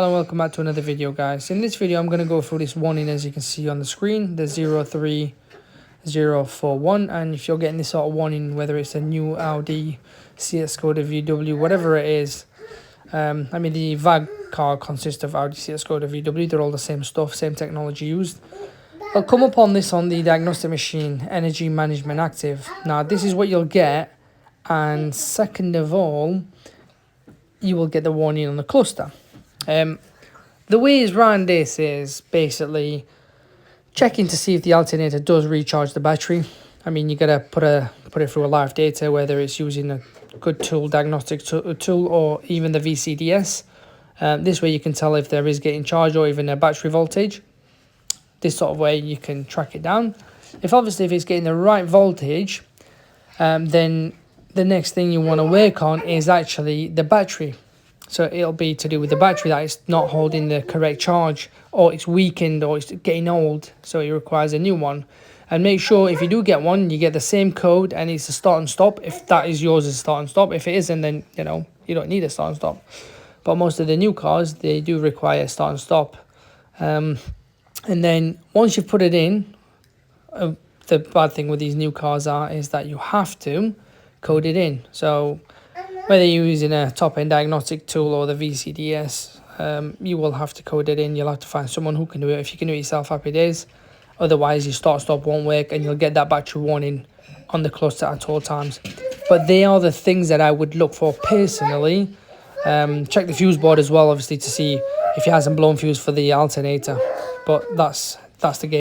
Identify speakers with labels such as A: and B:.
A: Hello and welcome back to another video, guys. In this video I'm going to go through this warning as you can see on the screen, the 03041, and if you're getting this sort of warning, whether it's a new Audi, CS SKODA VW, whatever it is, I mean the VAG car consists of Audi, CS SKODA VW, they're all the same stuff, same technology used. I'll come upon this on the Diagnostic machine, Energy Management Active. Now this is what you'll get, and second of all, you will get the warning on the cluster. The ways around this is basically checking to see if the alternator does recharge the battery. I mean, you gotta put it through a live data, whether it's using a good tool, diagnostic tool, or even the VCDS. This way you can tell if there is getting charged or even a battery voltage. This sort of way you can track it down. If it's getting the right voltage, then the next thing you want to work on is actually the battery. So it'll be to do with the battery that it's not holding the correct charge, or it's weakened, or it's getting old, so it requires a new one. And make sure if you do get one, you get the same code and it's a start and stop. If that is yours, is start and stop. If it isn't, then you don't need a start and stop. But most of the new cars, they do require a start and stop. And then once you've put it in, the bad thing with these new cars is that you have to code it in. So whether you're using a top-end diagnostic tool or the VCDS, you will have to code it in. You'll have to find someone who can do it. If you can do it yourself, happy days. Otherwise, your start-stop won't work, and you'll get that battery warning on the cluster at all times. But they are the things that I would look for personally. Check the fuse board as well, obviously, to see if it hasn't blown fuse for the alternator. But that's the game.